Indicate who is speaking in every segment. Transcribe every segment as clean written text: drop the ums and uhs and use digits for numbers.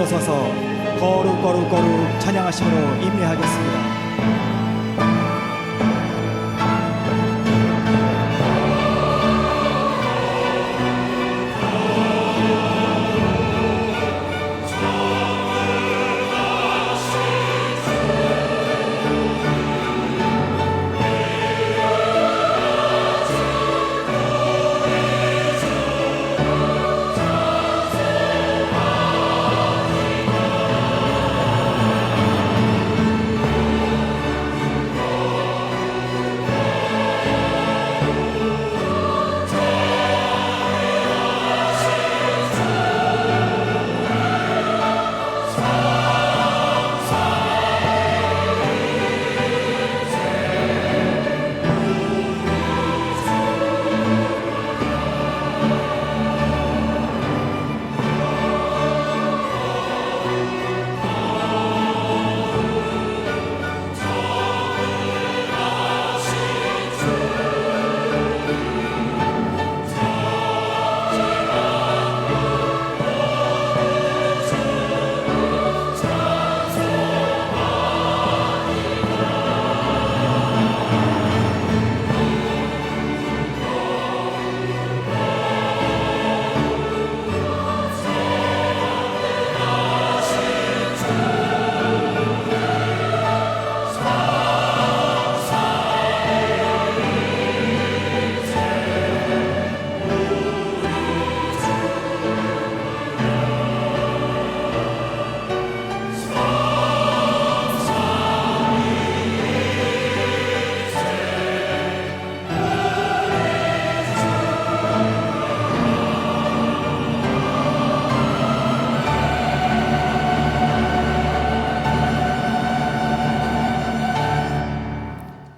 Speaker 1: 일어서서 거룩 거룩 거룩 찬양하심으로 임례하겠습니다.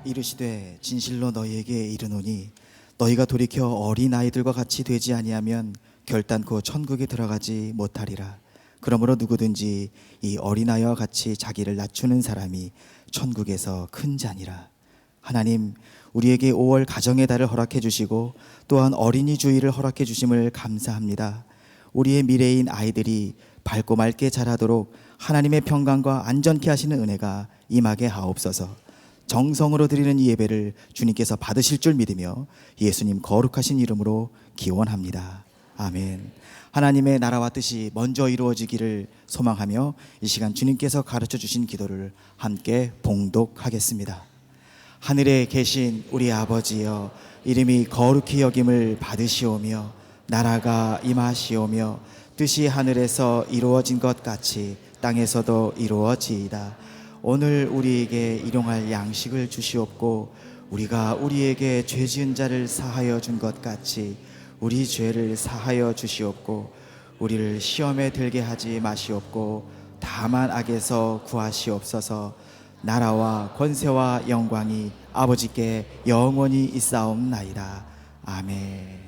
Speaker 1: 이르시되 진실로 너희에게 이르노니 너희가 돌이켜 어린아이들과 같이 되지 아니하면 결단코 천국에 들어가지 못하리라. 그러므로 누구든지 이 어린아이와 같이 자기를 낮추는 사람이 천국에서 큰 자니라. 하나님, 우리에게 5월 가정의 달을 허락해 주시고 또한 어린이 주일을 허락해 주심을 감사합니다. 우리의 미래인 아이들이 밝고 맑게 자라도록 하나님의 평강과 안전케 하시는 은혜가 임하게 하옵소서. 정성으로 드리는 이 예배를 주님께서 받으실 줄 믿으며 예수님 거룩하신 이름으로 기원합니다. 아멘. 하나님의 나라와 뜻이 먼저 이루어지기를 소망하며 이 시간 주님께서 가르쳐 주신 기도를 함께 봉독하겠습니다. 하늘에 계신 우리 아버지여, 이름이 거룩히 여김을 받으시오며 나라가 임하시오며 뜻이 하늘에서 이루어진 것 같이 땅에서도 이루어지이다. 오늘 우리에게 일용할 양식을 주시옵고 우리가 우리에게 죄 지은 자를 사하여 준 것 같이 우리 죄를 사하여 주시옵고 우리를 시험에 들게 하지 마시옵고 다만 악에서 구하시옵소서. 나라와 권세와 영광이 아버지께 영원히 있사옵나이다. 아멘.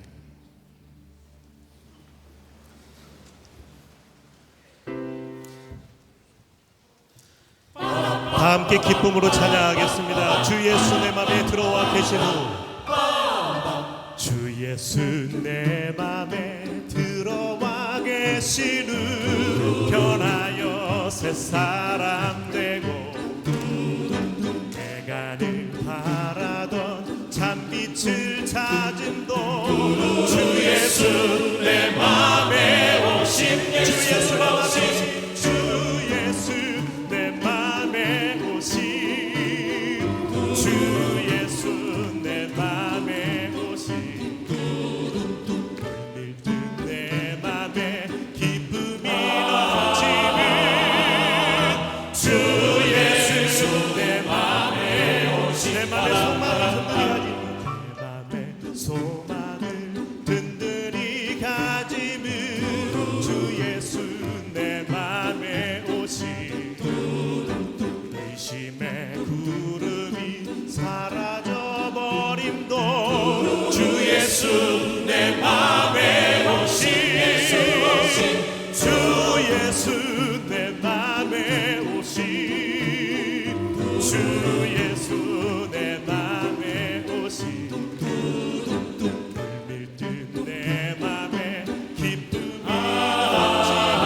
Speaker 2: 다 함께 기쁨으로 찬양하겠습니다. 주 예수 내 맘에 들어와 계신 후, 주 예수 내 맘에 들어와 계신 후 변하여 새 사람 되고 내가 늘 바라던 참빛을 찾음도 주 예수 내 맘에 오심. 주 예수 내 맘에 주 예수 내 맘에 오신 물든 내 맘에 기쁨이 넘치는 주 예수 내 맘에 오신 내 맘에 소망을 든든히 가지는 주 예수 내 맘에 오신 의심의 구름이 사라져버림도 주 예수 내 맘에 오신 주 예수 내 맘에 오신 주 예수 내 맘에 오신 물밀든 내 맘에 기쁨이 넘치는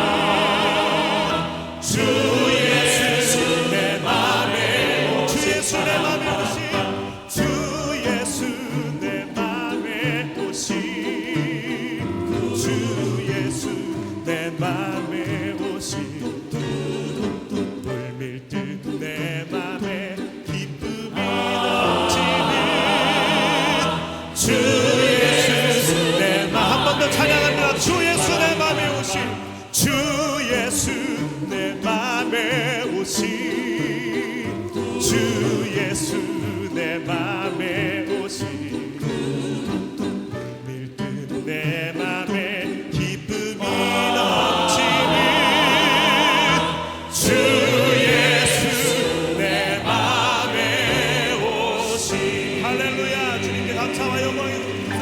Speaker 2: 예수 내 맘에 오신 밀든 내 맘에 기쁨이 넘치는 주 예수 내 맘에 오신 할렐루야. 주님께 감사와 영광이 돌립니다.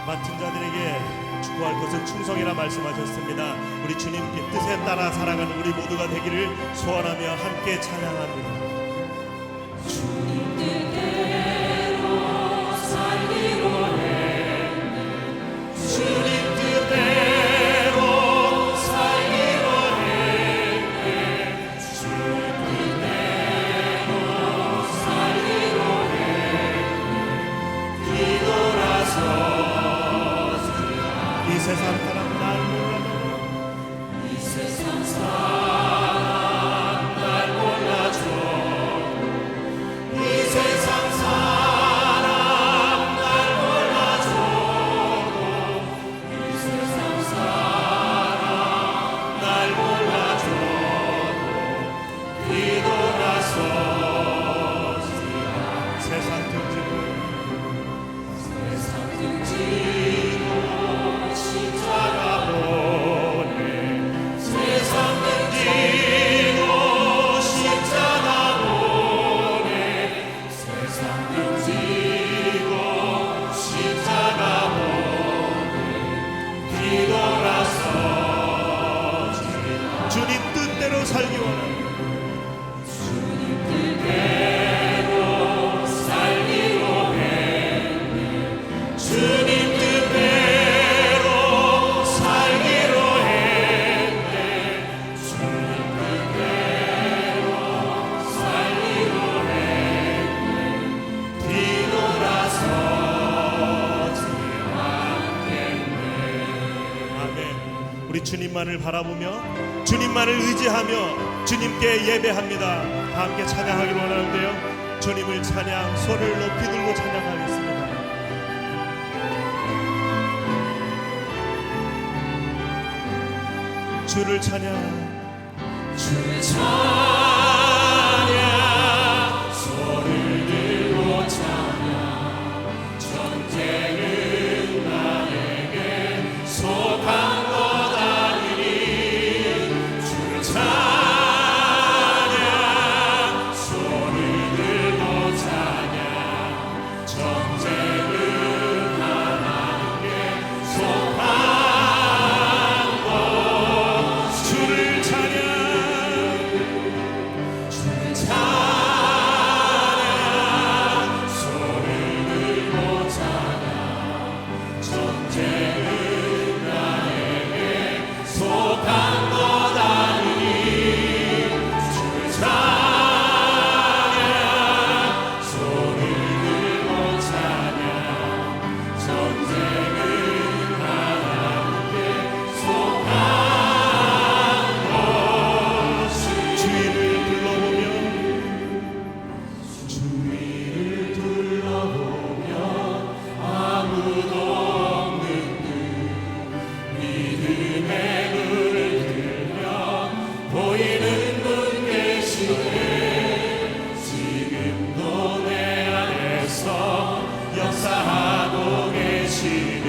Speaker 2: 맡은 자들에게 추구할 것은 충성이라 말씀하셨습니다. 우리 주님께 뜻에 따라 살아가는 우리 모두가 되기를 소원하며 함께 찬양합니다.
Speaker 3: 주님 뜻대로 살기로 했네.
Speaker 2: 주님 뜻대로 살기로
Speaker 3: 했네. 주님 뜻대로 살기로 했네. 뒤돌아서
Speaker 2: 이 세상 사람 날 몰라도
Speaker 3: 이 세상 사람 날 몰라줘. 이 세상 사람 날 몰라줘. 이 세상 사람 날 몰라줘. 뒤돌아서
Speaker 2: 세상 등지고
Speaker 3: 세상 등지고 십자가
Speaker 2: 보내
Speaker 3: 세상 등지고 십자가 보내 세상 등지고 십자가 보내 뒤돌아서
Speaker 2: 주님 뜻대로 살기 원합니다.
Speaker 3: 주님 뜻대로 살기로 했네. 주님 뜻대로 살기로 했네. 주님 뜻대로 살기로 했네. 뒤돌아서
Speaker 2: 아멘. 우리 주님만을 바라보며 주님만을 의지하며 주님께 예배합니다. 다 함께 찬양하기를 원하는데요. 주님을 찬양 손을 높이 들고 찬양하겠습니다. 주를 찬양
Speaker 3: 주의 찬양 손을 들고 찬양 전쟁은 나에게 속한 것 아니니 주의 찬양 손을 들고 찬양 전쟁은 하나님께 속한
Speaker 2: 주를 찬양
Speaker 3: 주의 찬양 손을 들고 찬양 전쟁은 나에게 속한 것 아니니 주의 찬양 손을 들고 찬양 전쟁은 하나님께 속한
Speaker 2: 주의를 불러보며
Speaker 3: 주위를 둘러보며 아무도 없는 듯 믿음의 눈을 들며 보이는 분 계시네. 지금도 내 안에서 역사하고 계시는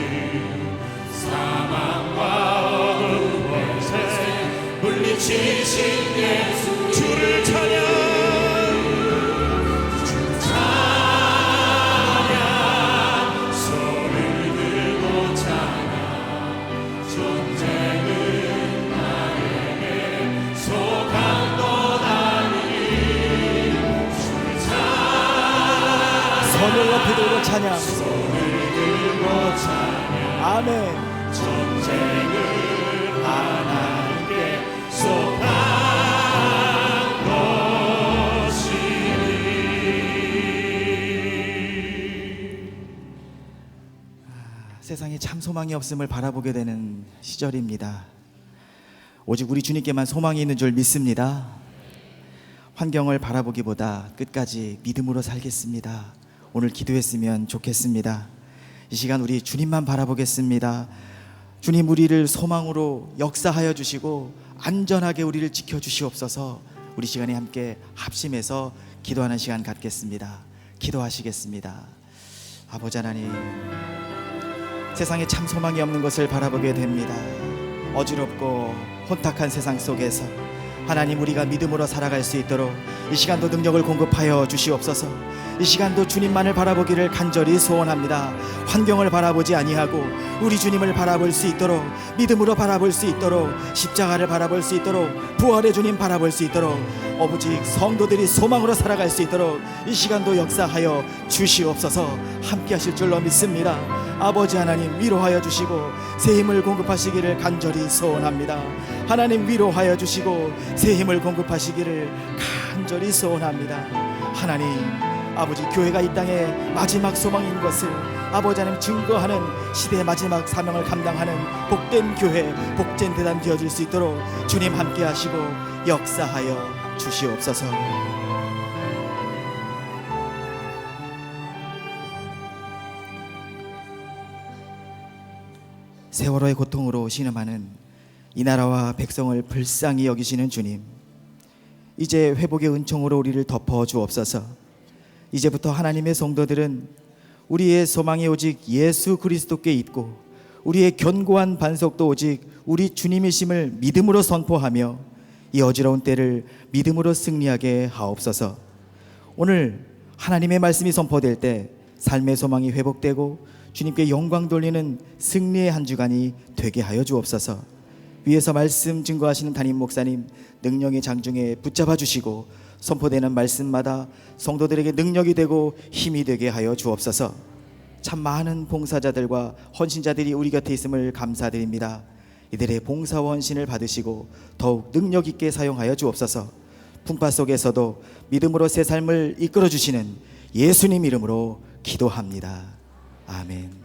Speaker 3: 사망과 어둠 권세 물리치신 예수
Speaker 2: 주를 찬양
Speaker 3: 찬양 손을 들고 찬양 전쟁은 나에게 속한 것 아니니 주를 찬양
Speaker 1: 손을 높이 들고 찬양.
Speaker 3: 손을 들고 찬양
Speaker 1: 아멘.
Speaker 3: 전쟁은 하나님께 속한 것이니.
Speaker 1: 세상에 참 소망이 없음을 바라보게 되는 시절입니다. 오직 우리 주님께만 소망이 있는 줄 믿습니다. 환경을 바라보기보다 끝까지 믿음으로 살겠습니다. 오늘 기도했으면 좋겠습니다. 이 시간 우리 주님만 바라보겠습니다. 주님, 우리를 소망으로 역사하여 주시고 안전하게 우리를 지켜주시옵소서. 우리 시간에 함께 합심해서 기도하는 시간 갖겠습니다. 기도하시겠습니다. 아버지 하나님, 세상에 참 소망이 없는 것을 바라보게 됩니다. 어지럽고 혼탁한 세상 속에서 하나님, 우리가 믿음으로 살아갈 수 있도록 이 시간도 능력을 공급하여 주시옵소서. 이 시간도 주님만을 바라보기를 간절히 소원합니다. 환경을 바라보지 아니하고 우리 주님을 바라볼 수 있도록, 믿음으로 바라볼 수 있도록, 십자가를 바라볼 수 있도록, 부활의 주님 바라볼 수 있도록, 오직 성도들이 소망으로 살아갈 수 있도록 이 시간도 역사하여 주시옵소서. 함께 하실 줄로 믿습니다. 아버지 하나님, 위로하여 주시고 새 힘을 공급하시기를 간절히 소원합니다. 하나님, 위로하여 주시고 새 힘을 공급하시기를 간절히 소원합니다. 하나님, 아버지, 교회가 이 땅에 마지막 소망인 것을 아버지 하나님 증거하는 시대의 마지막 사명을 감당하는 복된 교회, 복된 대단 되어질 수 있도록 주님 함께 하시고 역사하여 주시옵소서. 세월호의 고통으로 신음하는 이 나라와 백성을 불쌍히 여기시는 주님, 이제 회복의 은총으로 우리를 덮어 주옵소서. 이제부터 하나님의 성도들은 우리의 소망이 오직 예수 그리스도께 있고 우리의 견고한 반석도 오직 우리 주님이심을 믿음으로 선포하며 이 어지러운 때를 믿음으로 승리하게 하옵소서. 오늘 하나님의 말씀이 선포될 때 삶의 소망이 회복되고 주님께 영광 돌리는 승리의 한 주간이 되게 하여 주옵소서. 위에서 말씀 증거하시는 담임 목사님 능력의 장중에 붙잡아 주시고 선포되는 말씀마다 성도들에게 능력이 되고 힘이 되게 하여 주옵소서. 참 많은 봉사자들과 헌신자들이 우리 곁에 있음을 감사드립니다. 이들의 봉사와 헌신을 받으시고 더욱 능력 있게 사용하여 주옵소서. 풍파 속에서도 믿음으로 새 삶을 이끌어 주시는 예수님 이름으로 기도합니다. 아멘.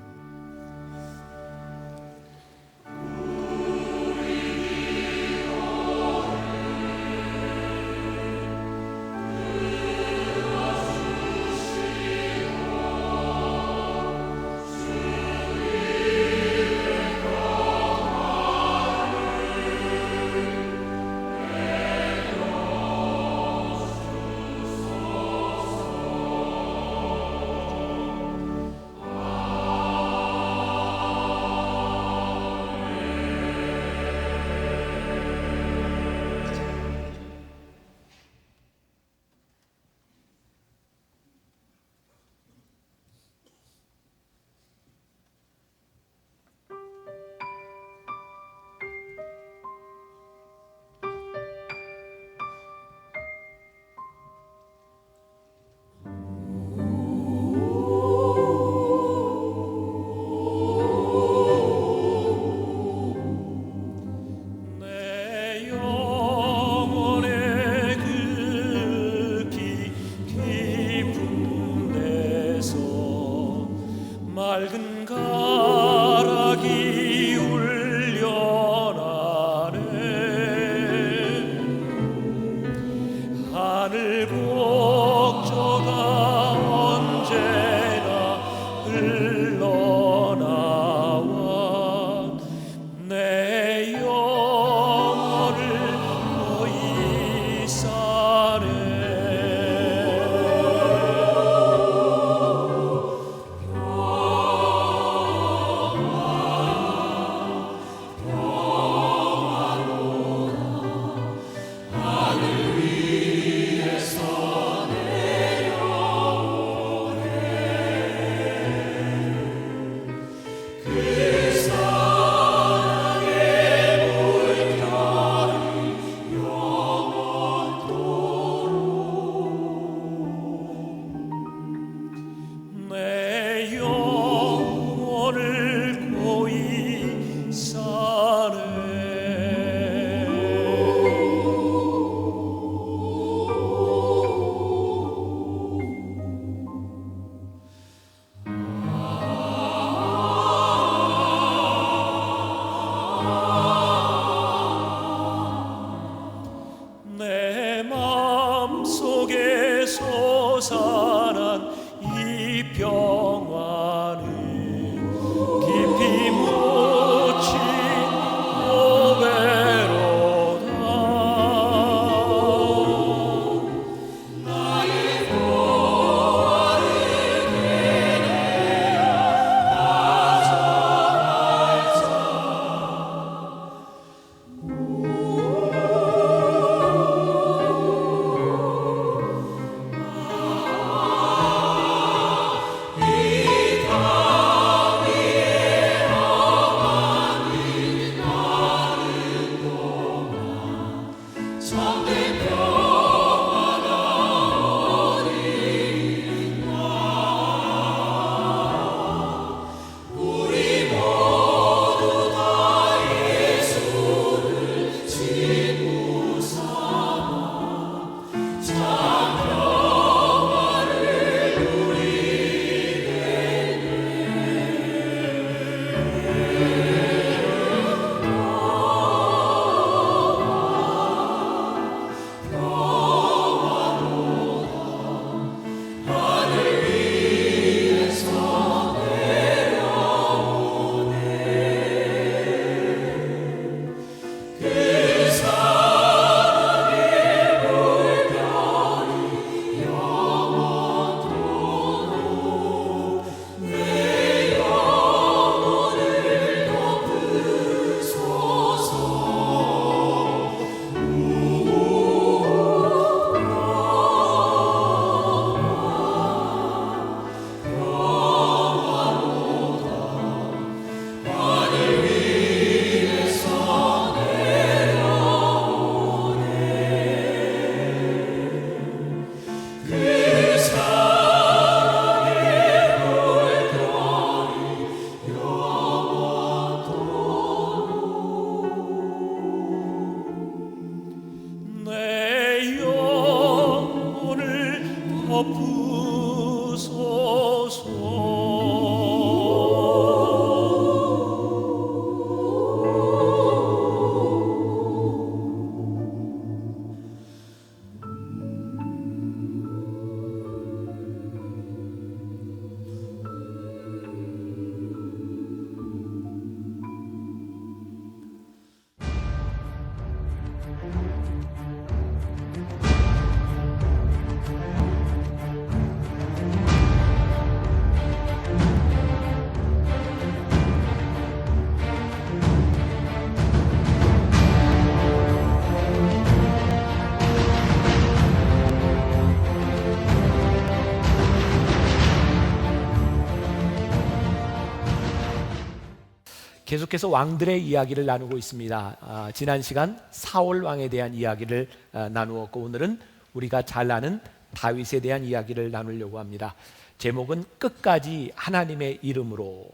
Speaker 4: 계속해서 왕들의 이야기를 나누고 있습니다. 지난 시간 사울 왕에 대한 이야기를 나누었고, 오늘은 우리가 잘 아는 다윗에 대한 이야기를 나누려고 합니다. 제목은 끝까지 하나님의 이름으로.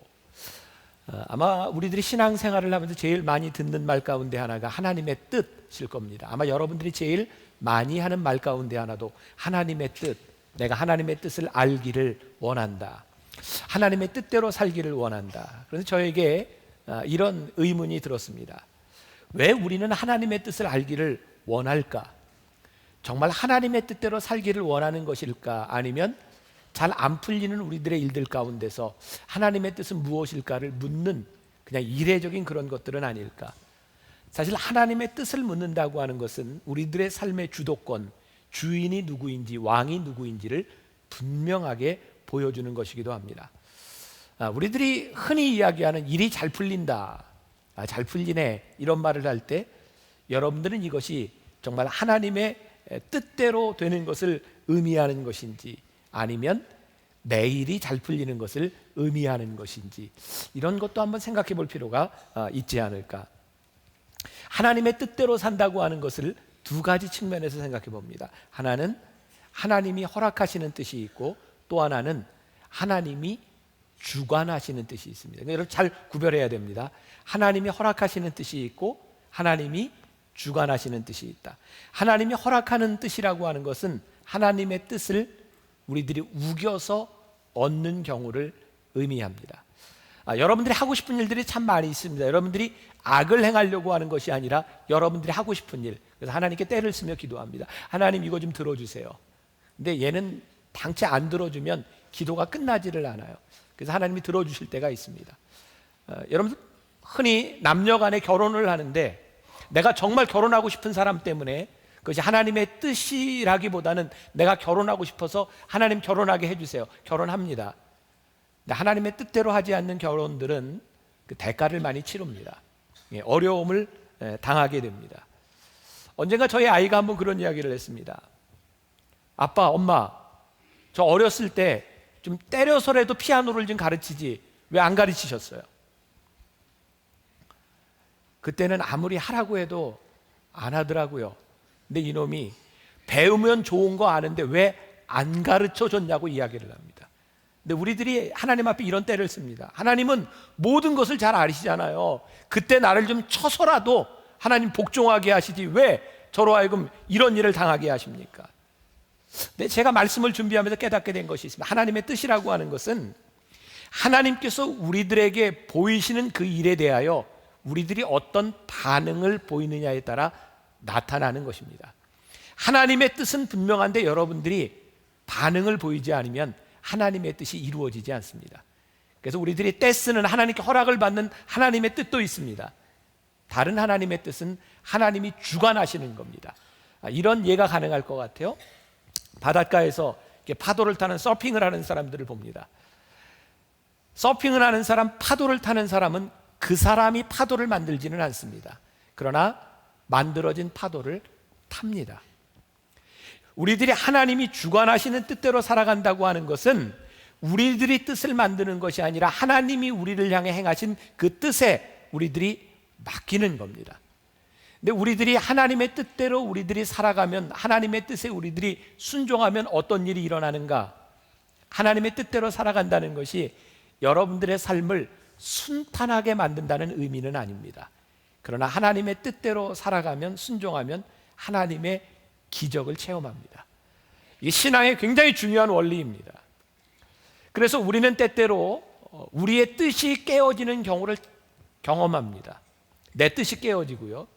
Speaker 4: 아마 우리들이 신앙생활을 하면서 제일 많이 듣는 말 가운데 하나가 하나님의 뜻일 겁니다. 아마 여러분들이 제일 많이 하는 말 가운데 하나도 하나님의 뜻, 내가 하나님의 뜻을 알기를 원한다, 하나님의 뜻대로 살기를 원한다. 그래서 저에게 이런 의문이 들었습니다. 왜 우리는 하나님의 뜻을 알기를 원할까? 정말 하나님의 뜻대로 살기를 원하는 것일까? 아니면 잘 안 풀리는 우리들의 일들 가운데서 하나님의 뜻은 무엇일까를 묻는 그냥 이례적인 그런 것들은 아닐까? 사실 하나님의 뜻을 묻는다고 하는 것은 우리들의 삶의 주도권, 주인이 누구인지, 왕이 누구인지를 분명하게 보여주는 것이기도 합니다. 우리들이 흔히 이야기하는 일이 잘 풀린다, 잘 풀리네, 이런 말을 할 때 여러분들은 이것이 정말 하나님의 뜻대로 되는 것을 의미하는 것인지, 아니면 내 일이 잘 풀리는 것을 의미하는 것인지, 이런 것도 한번 생각해 볼 필요가 있지 않을까. 하나님의 뜻대로 산다고 하는 것을 두 가지 측면에서 생각해 봅니다. 하나는 하나님이 허락하시는 뜻이 있고, 또 하나는 하나님이 주관하시는 뜻이 있습니다. 여러분 잘 구별해야 됩니다. 하나님이 허락하시는 뜻이 있고 하나님이 주관하시는 뜻이 있다. 하나님이 허락하는 뜻이라고 하는 것은 하나님의 뜻을 우리들이 우겨서 얻는 경우를 의미합니다. 여러분들이 하고 싶은 일들이 참 많이 있습니다. 여러분들이 악을 행하려고 하는 것이 아니라 여러분들이 하고 싶은 일, 그래서 하나님께 때를 쓰며 기도합니다. 하나님, 이거 좀 들어주세요. 근데 얘는 당최 안 들어주면 기도가 끝나지를 않아요. 그래서 하나님이 들어주실 때가 있습니다. 여러분 흔히 남녀 간에 결혼을 하는데, 내가 정말 결혼하고 싶은 사람 때문에, 그것이 하나님의 뜻이라기보다는 내가 결혼하고 싶어서 하나님 결혼하게 해주세요, 결혼합니다. 근데 하나님의 뜻대로 하지 않는 결혼들은 그 대가를 많이 치릅니다. 어려움을 당하게 됩니다. 언젠가 저희 아이가 한번 그런 이야기를 했습니다. 아빠, 엄마, 저 어렸을 때 좀 때려서라도 피아노를 좀 가르치지 왜 안 가르치셨어요? 그때는 아무리 하라고 해도 안 하더라고요. 근데 이놈이 배우면 좋은 거 아는데 왜 안 가르쳐 줬냐고 이야기를 합니다. 근데 우리들이 하나님 앞에 이런 때를 씁니다. 하나님은 모든 것을 잘 아시잖아요. 그때 나를 좀 쳐서라도 하나님 복종하게 하시지 왜 저로 하여금 이런 일을 당하게 하십니까? 근데 제가 말씀을 준비하면서 깨닫게 된 것이 있습니다. 하나님의 뜻이라고 하는 것은 하나님께서 우리들에게 보이시는 그 일에 대하여 우리들이 어떤 반응을 보이느냐에 따라 나타나는 것입니다. 하나님의 뜻은 분명한데 여러분들이 반응을 보이지 않으면 하나님의 뜻이 이루어지지 않습니다. 그래서 우리들이 떼쓰는, 하나님께 허락을 받는 하나님의 뜻도 있습니다. 다른 하나님의 뜻은 하나님이 주관하시는 겁니다. 이런 예가 가능할 것 같아요. 바닷가에서 파도를 타는, 서핑을 하는 사람들을 봅니다. 서핑을 하는 사람, 파도를 타는 사람은 그 사람이 파도를 만들지는 않습니다. 그러나 만들어진 파도를 탑니다. 우리들이 하나님이 주관하시는 뜻대로 살아간다고 하는 것은 우리들이 뜻을 만드는 것이 아니라 하나님이 우리를 향해 행하신 그 뜻에 우리들이 맡기는 겁니다. 근데 우리들이 하나님의 뜻대로 우리들이 살아가면, 하나님의 뜻에 우리들이 순종하면 어떤 일이 일어나는가? 하나님의 뜻대로 살아간다는 것이 여러분들의 삶을 순탄하게 만든다는 의미는 아닙니다. 그러나 하나님의 뜻대로 살아가면, 순종하면 하나님의 기적을 체험합니다. 이 신앙의 굉장히 중요한 원리입니다. 그래서 우리는 때때로 우리의 뜻이 깨어지는 경우를 경험합니다. 내 뜻이 깨어지고요.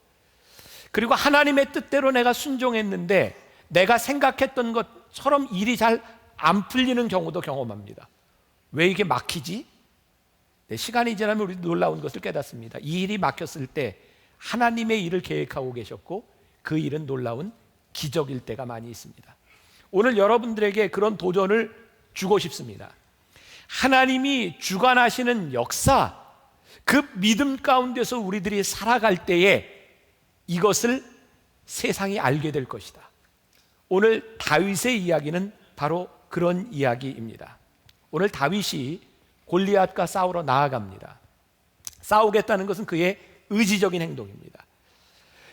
Speaker 4: 그리고 하나님의 뜻대로 내가 순종했는데 내가 생각했던 것처럼 일이 잘 안 풀리는 경우도 경험합니다. 왜 이게 막히지? 시간이 지나면 우리 놀라운 것을 깨닫습니다. 이 일이 막혔을 때 하나님의 일을 계획하고 계셨고 그 일은 놀라운 기적일 때가 많이 있습니다. 오늘 여러분들에게 그런 도전을 주고 싶습니다. 하나님이 주관하시는 역사, 그 믿음 가운데서 우리들이 살아갈 때에 이것을 세상이 알게 될 것이다. 오늘 다윗의 이야기는 바로 그런 이야기입니다. 오늘 다윗이 골리앗과 싸우러 나아갑니다. 싸우겠다는 것은 그의 의지적인 행동입니다.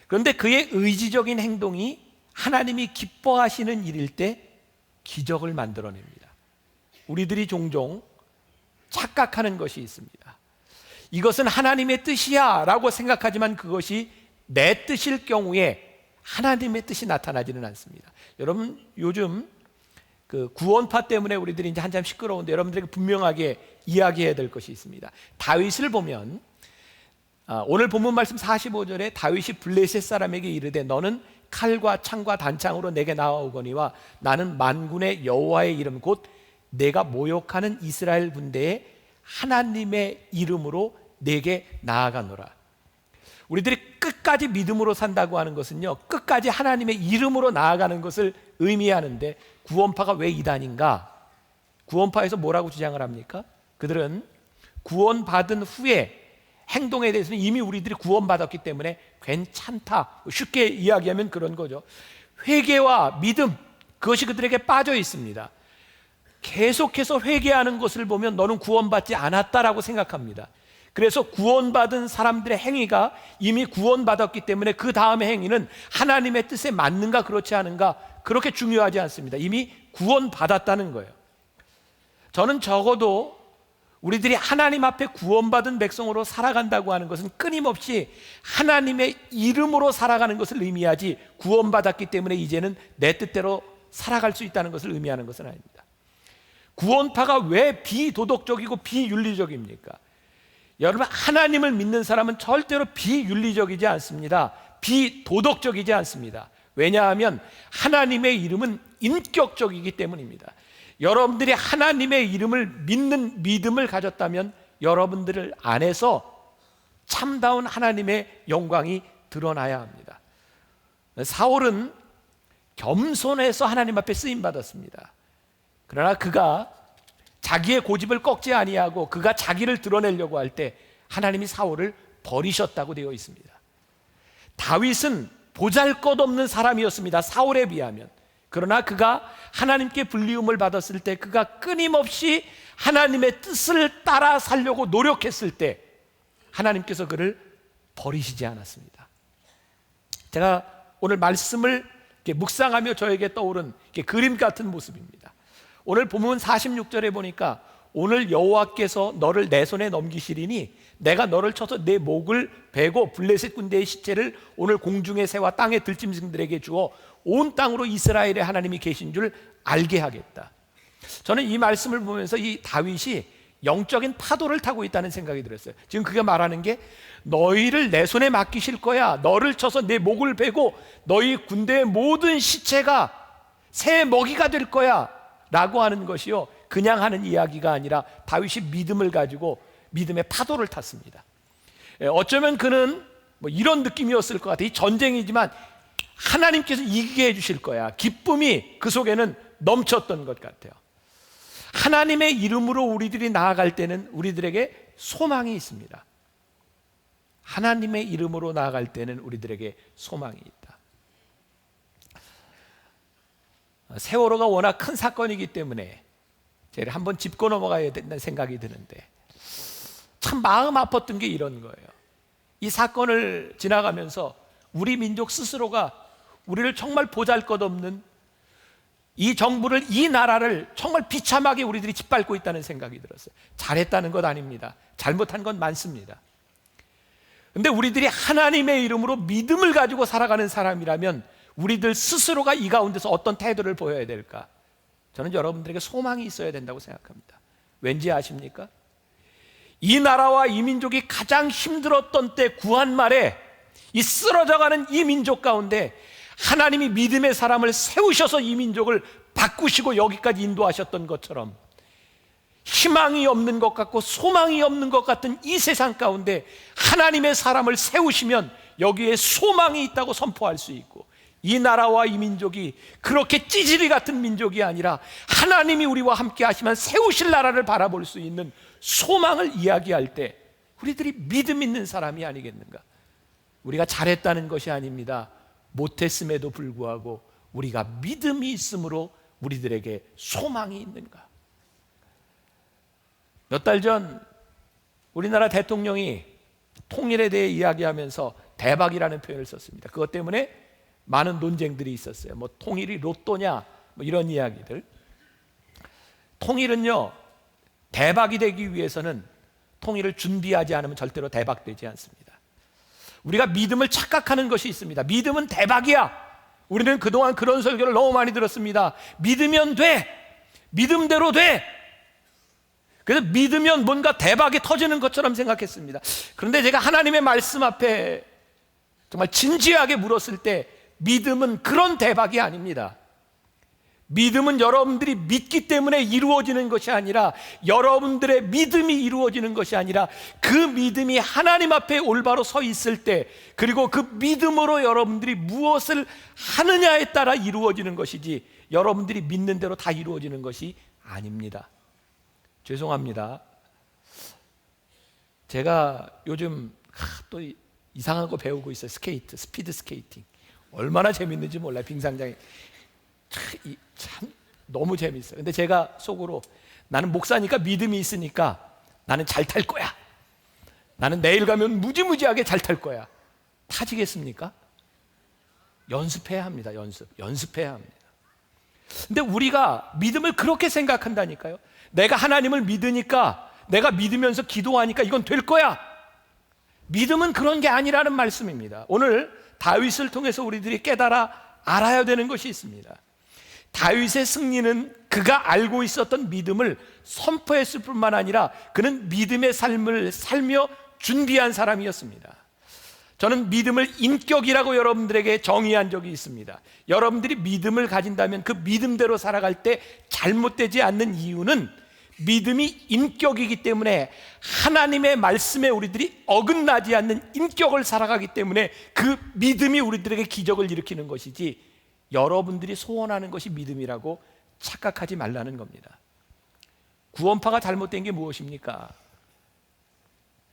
Speaker 4: 그런데 그의 의지적인 행동이 하나님이 기뻐하시는 일일 때 기적을 만들어냅니다. 우리들이 종종 착각하는 것이 있습니다. 이것은 하나님의 뜻이야 라고 생각하지만 그것이 내 뜻일 경우에 하나님의 뜻이 나타나지는 않습니다. 여러분, 요즘 그 구원파 때문에 우리들이 이제 한참 시끄러운데 여러분들에게 분명하게 이야기해야 될 것이 있습니다. 다윗을 보면 오늘 본문 말씀 45절에 다윗이 블레셋 사람에게 이르되 너는 칼과 창과 단창으로 내게 나아오거니와 나는 만군의 여호와의 이름 곧 내가 모욕하는 이스라엘 군대의 하나님의 이름으로 내게 나아가노라. 우리들이 끝까지 믿음으로 산다고 하는 것은요, 끝까지 하나님의 이름으로 나아가는 것을 의미하는데 구원파가 왜 이단인가? 구원파에서 뭐라고 주장을 합니까? 그들은 구원받은 후에 행동에 대해서는 이미 우리들이 구원받았기 때문에 괜찮다. 쉽게 이야기하면 그런 거죠. 회개와 믿음, 그것이 그들에게 빠져 있습니다. 계속해서 회개하는 것을 보면 너는 구원받지 않았다라고 생각합니다. 그래서 구원받은 사람들의 행위가 이미 구원받았기 때문에 그 다음의 행위는 하나님의 뜻에 맞는가 그렇지 않은가 그렇게 중요하지 않습니다. 이미 구원받았다는 거예요. 저는 적어도 우리들이 하나님 앞에 구원받은 백성으로 살아간다고 하는 것은 끊임없이 하나님의 이름으로 살아가는 것을 의미하지 구원받았기 때문에 이제는 내 뜻대로 살아갈 수 있다는 것을 의미하는 것은 아닙니다. 구원파가 왜 비도덕적이고 비윤리적입니까? 여러분, 하나님을 믿는 사람은 절대로 비윤리적이지 않습니다. 비도덕적이지 않습니다. 왜냐하면 하나님의 이름은 인격적이기 때문입니다. 여러분들이 하나님의 이름을 믿는 믿음을 가졌다면 여러분들 안에서 참다운 하나님의 영광이 드러나야 합니다. 사울은 겸손해서 하나님 앞에 쓰임받았습니다. 그러나 그가 자기의 고집을 꺾지 아니하고 그가 자기를 드러내려고 할 때 하나님이 사울을 버리셨다고 되어 있습니다. 다윗은 보잘것없는 사람이었습니다. 사울에 비하면. 그러나 그가 하나님께 불리움을 받았을 때 그가 끊임없이 하나님의 뜻을 따라 살려고 노력했을 때 하나님께서 그를 버리시지 않았습니다. 제가 오늘 말씀을 이렇게 묵상하며 저에게 떠오른 그림 같은 모습입니다. 오늘 본문 46절에 보니까 오늘 여호와께서 너를 내 손에 넘기시리니 내가 너를 쳐서 내 목을 베고 블레셋 군대의 시체를 오늘 공중의 새와 땅의 들짐승들에게 주어 온 땅으로 이스라엘의 하나님이 계신 줄 알게 하겠다. 저는 이 말씀을 보면서 이 다윗이 영적인 파도를 타고 있다는 생각이 들었어요. 지금 그가 말하는 게 너희를 내 손에 맡기실 거야. 너를 쳐서 내 목을 베고 너희 군대의 모든 시체가 새 먹이가 될 거야 라고 하는 것이요, 그냥 하는 이야기가 아니라 다윗이 믿음을 가지고 믿음의 파도를 탔습니다. 어쩌면 그는 뭐 이런 느낌이었을 것 같아요. 이 전쟁이지만 하나님께서 이기게 해주실 거야. 기쁨이 그 속에는 넘쳤던 것 같아요. 하나님의 이름으로 우리들이 나아갈 때는 우리들에게 소망이 있습니다. 하나님의 이름으로 나아갈 때는 우리들에게 소망이 있다. 세월호가 워낙 큰 사건이기 때문에 제가 한번 짚고 넘어가야 된다는 생각이 드는데 참 마음 아팠던 게 이런 거예요. 이 사건을 지나가면서 우리 민족 스스로가 우리를 정말 보잘것없는 이 정부를, 이 나라를 정말 비참하게 우리들이 짓밟고 있다는 생각이 들었어요. 잘했다는 것 아닙니다. 잘못한 건 많습니다. 근데 우리들이 하나님의 이름으로 믿음을 가지고 살아가는 사람이라면 우리들 스스로가 이 가운데서 어떤 태도를 보여야 될까? 저는 여러분들에게 소망이 있어야 된다고 생각합니다. 왠지 아십니까? 이 나라와 이 민족이 가장 힘들었던 때 구한 말에 이 쓰러져가는 이 민족 가운데 하나님이 믿음의 사람을 세우셔서 이 민족을 바꾸시고 여기까지 인도하셨던 것처럼 희망이 없는 것 같고 소망이 없는 것 같은 이 세상 가운데 하나님의 사람을 세우시면 여기에 소망이 있다고 선포할 수 있고, 이 나라와 이 민족이 그렇게 찌질이 같은 민족이 아니라 하나님이 우리와 함께 하시면 세우실 나라를 바라볼 수 있는 소망을 이야기할 때 우리들이 믿음 있는 사람이 아니겠는가? 우리가 잘했다는 것이 아닙니다. 못했음에도 불구하고 우리가 믿음이 있으므로 우리들에게 소망이 있는가? 몇 달 전 우리나라 대통령이 통일에 대해 이야기하면서 대박이라는 표현을 썼습니다. 그것 때문에 많은 논쟁들이 있었어요. 뭐 통일이 로또냐 뭐 이런 이야기들. 통일은요, 대박이 되기 위해서는 통일을 준비하지 않으면 절대로 대박되지 않습니다. 우리가 믿음을 착각하는 것이 있습니다. 믿음은 대박이야. 우리는 그동안 그런 설교를 너무 많이 들었습니다. 믿으면 돼. 믿음대로 돼. 그래서 믿으면 뭔가 대박이 터지는 것처럼 생각했습니다. 그런데 제가 하나님의 말씀 앞에 정말 진지하게 물었을 때 믿음은 그런 대박이 아닙니다. 믿음은 여러분들이 믿기 때문에 이루어지는 것이 아니라, 여러분들의 믿음이 이루어지는 것이 아니라 그 믿음이 하나님 앞에 올바로 서 있을 때, 그리고 그 믿음으로 여러분들이 무엇을 하느냐에 따라 이루어지는 것이지 여러분들이 믿는 대로 다 이루어지는 것이 아닙니다. 죄송합니다. 제가 요즘 또 이상한 거 배우고 있어요. 스케이트, 스피드 스케이팅. 얼마나 재밌는지 몰라요. 빙상장에 참 너무 재밌어요. 근데 제가 속으로, 나는 목사니까 믿음이 있으니까 나는 잘 탈 거야. 나는 내일 가면 무지무지하게 잘 탈 거야. 타지겠습니까? 연습해야 합니다. 연습해야 합니다. 근데 우리가 믿음을 그렇게 생각한다니까요. 내가 하나님을 믿으니까, 내가 믿으면서 기도하니까 이건 될 거야. 믿음은 그런 게 아니라는 말씀입니다. 오늘 다윗을 통해서 우리들이 깨달아 알아야 되는 것이 있습니다. 다윗의 승리는 그가 알고 있었던 믿음을 선포했을 뿐만 아니라 그는 믿음의 삶을 살며 준비한 사람이었습니다. 저는 믿음을 인격이라고 여러분들에게 정의한 적이 있습니다. 여러분들이 믿음을 가진다면 그 믿음대로 살아갈 때 잘못되지 않는 이유는 믿음이 인격이기 때문에, 하나님의 말씀에 우리들이 어긋나지 않는 인격을 살아가기 때문에 그 믿음이 우리들에게 기적을 일으키는 것이지, 여러분들이 소원하는 것이 믿음이라고 착각하지 말라는 겁니다. 구원파가 잘못된 게 무엇입니까?